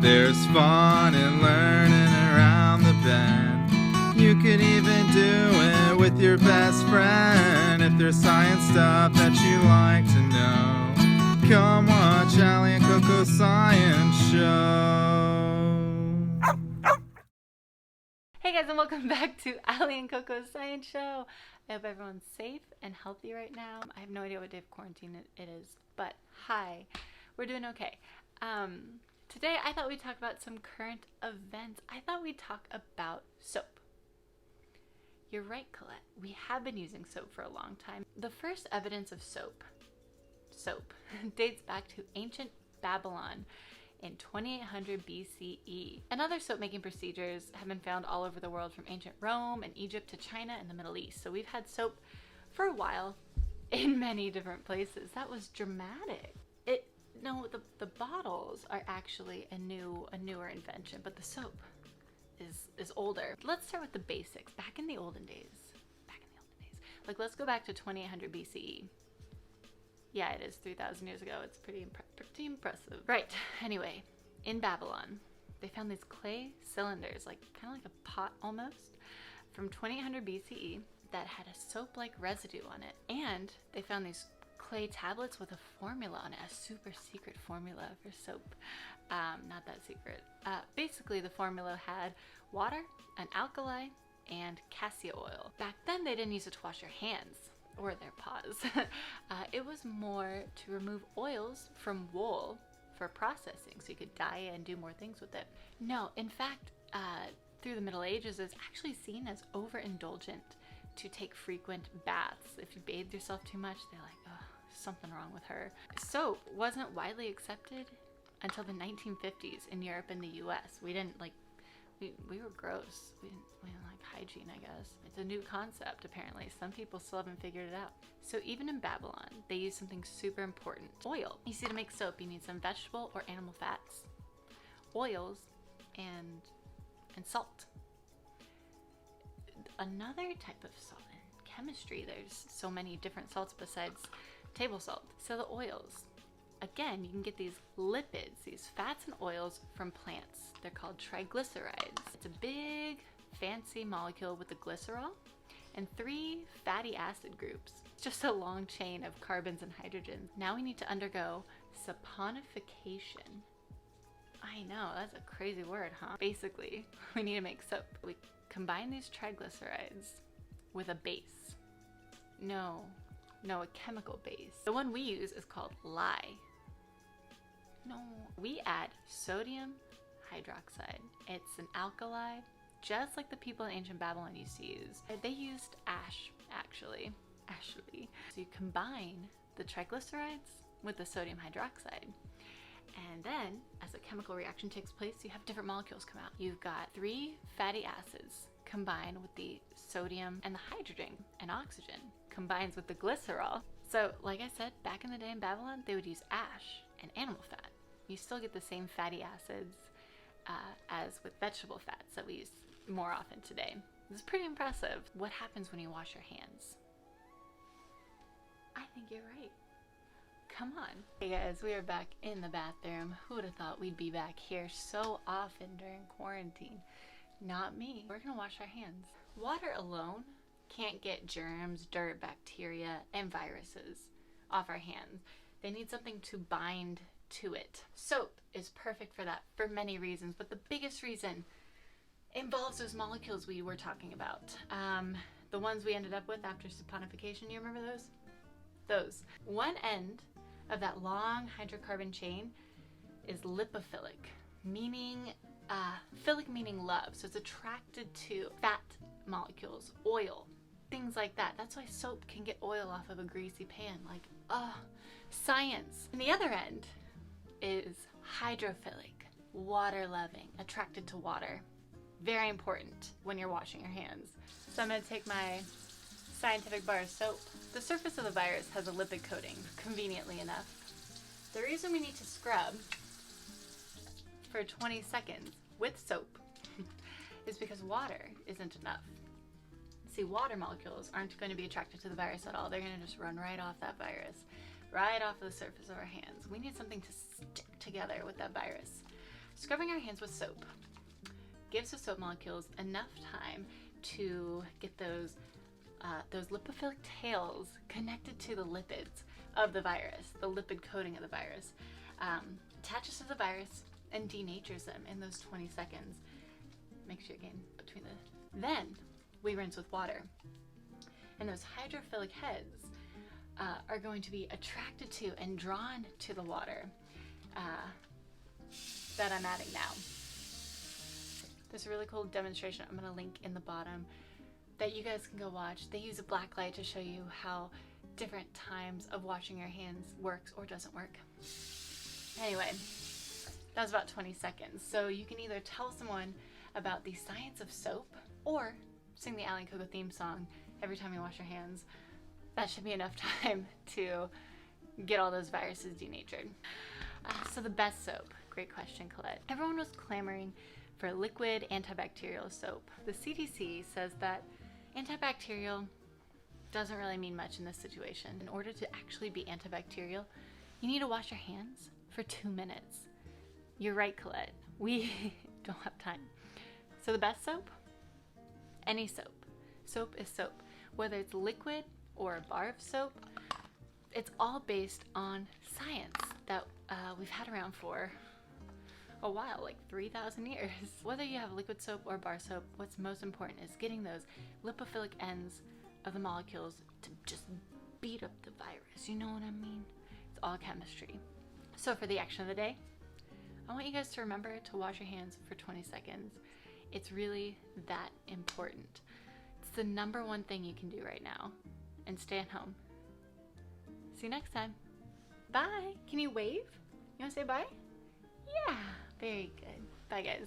There's fun in learning around the bend. You could even do it with your best friend. If there's science stuff that you like to know, come watch Allie and CoCo Science Show. Hey guys, and welcome back to Allie and CoCo's Science Show. I hope everyone's safe and healthy right now. I have no idea what day of quarantine it is, but hi, we're doing okay. Today I thought we'd talk about some current events. I thought we'd talk about soap. You're right, Colette. We have been using soap for a long time. The first evidence of soap, dates back to ancient Babylon in 2800 BCE. And other soap-making procedures have been found all over the world, from ancient Rome and Egypt to China and the Middle East. So we've had soap for a while in many different places. That was dramatic. The bottles are actually a newer invention, but the soap is older. Let's start with the basics. Back in the olden days, like let's go back to 2800 BCE. Yeah, it is 3,000 years ago. It's pretty impressive. Right, anyway, in Babylon, they found these clay cylinders, kind of like a pot almost, from 2800 BCE that had a soap-like residue on it. And they found these clay tablets with a formula on it, a super secret formula for soap. Not that secret. Basically, the formula had water, an alkali, and cassia oil. Back then, they didn't use it to wash your hands or their paws. It was more to remove oils from wool for processing, so you could dye it and do more things with it. No, in fact, through the Middle Ages, it's actually seen as overindulgent to take frequent baths. If you bathed yourself too much, they're like, oh, something wrong with her. Soap wasn't widely accepted until the 1950s in Europe and the US. We didn't we were gross. We didn't like hygiene, I guess. It's a new concept, apparently. Some people still haven't figured it out. So even in Babylon, they use something super important: oil. You see, to make soap, you need some vegetable or animal fats, oils, and salt. Another type of salt in chemistry, there's so many different salts besides table salt. So the oils, again, you can get these lipids, these fats and oils from plants. They're called triglycerides. It's a big, fancy molecule with a glycerol and 3 fatty acid groups. It's just a long chain of carbons and hydrogens. Now we need to undergo saponification. I know, that's a crazy word, huh? Basically, we need to make soap. We combine these triglycerides with a base. No, a chemical base. The one we use is called lye. No, we add sodium hydroxide. It's an alkali, just like the people in ancient Babylon used to use. They used ash, actually. So you combine the triglycerides with the sodium hydroxide. And then, as a chemical reaction takes place, you have different molecules come out. You've got 3 fatty acids combined with the sodium, and the hydrogen and oxygen combines with the glycerol. So, like I said, back in the day in Babylon, they would use ash and animal fat. You still get the same fatty acids as with vegetable fats that we use more often today. This is pretty impressive. What happens when you wash your hands? I think you're right. Come on. Hey guys, we are back in the bathroom. Who would have thought we'd be back here so often during quarantine? Not me. We're gonna wash our hands. Water alone can't get germs, dirt, bacteria, and viruses off our hands. They need something to bind to it. Soap is perfect for that for many reasons, but the biggest reason involves those molecules we were talking about. The ones we ended up with after saponification, you remember those? Those. One end of that long hydrocarbon chain is lipophilic, meaning philic meaning love. So it's attracted to fat molecules, oil, things like that. That's why soap can get oil off of a greasy pan. Science. And the other end is hydrophilic, water loving, attracted to water. Very important when you're washing your hands. So I'm gonna take my scientific bar of soap. The surface of the virus has a lipid coating, conveniently enough. The reason we need to scrub for 20 seconds with soap is because water isn't enough. See, water molecules aren't going to be attracted to the virus at all. They're going to just run right off that virus, right off the surface of our hands. We need something to stick together with that virus. Scrubbing our hands with soap gives the soap molecules enough time to get those lipophilic tails connected to the lipids of the virus, the lipid coating of the virus, attaches to the virus and denatures them in those 20 seconds. Make sure you're getting between the... Then we rinse with water. And those hydrophilic heads are going to be attracted to and drawn to the water that I'm adding now. There's a really cool demonstration I'm going to link in the bottom that you guys can go watch. They use a black light to show you how different times of washing your hands works or doesn't work. Anyway, that was about 20 seconds. So you can either tell someone about the science of soap or sing the Allie and CoCo theme song every time you wash your hands. That should be enough time to get all those viruses denatured. So the best soap, great question, Colette. Everyone was clamoring for liquid antibacterial soap. The CDC says that antibacterial doesn't really mean much in this situation. In order to actually be antibacterial, you need to wash your hands for 2 minutes. You're right, Colette. We don't have time. So the best soap? Any soap. Soap is soap. Whether it's liquid or a bar of soap, it's all based on science that we've had around for a while, like 3,000 years. Whether you have liquid soap or bar soap, what's most important is getting those lipophilic ends of the molecules to just beat up the virus. You know what I mean? It's all chemistry. So for the action of the day, I want you guys to remember to wash your hands for 20 seconds. It's really that important. It's the #1 thing you can do right now. And stay at home. See you next time. Bye. Can you wave? You want to say bye? Yeah. Very good. Bye, guys.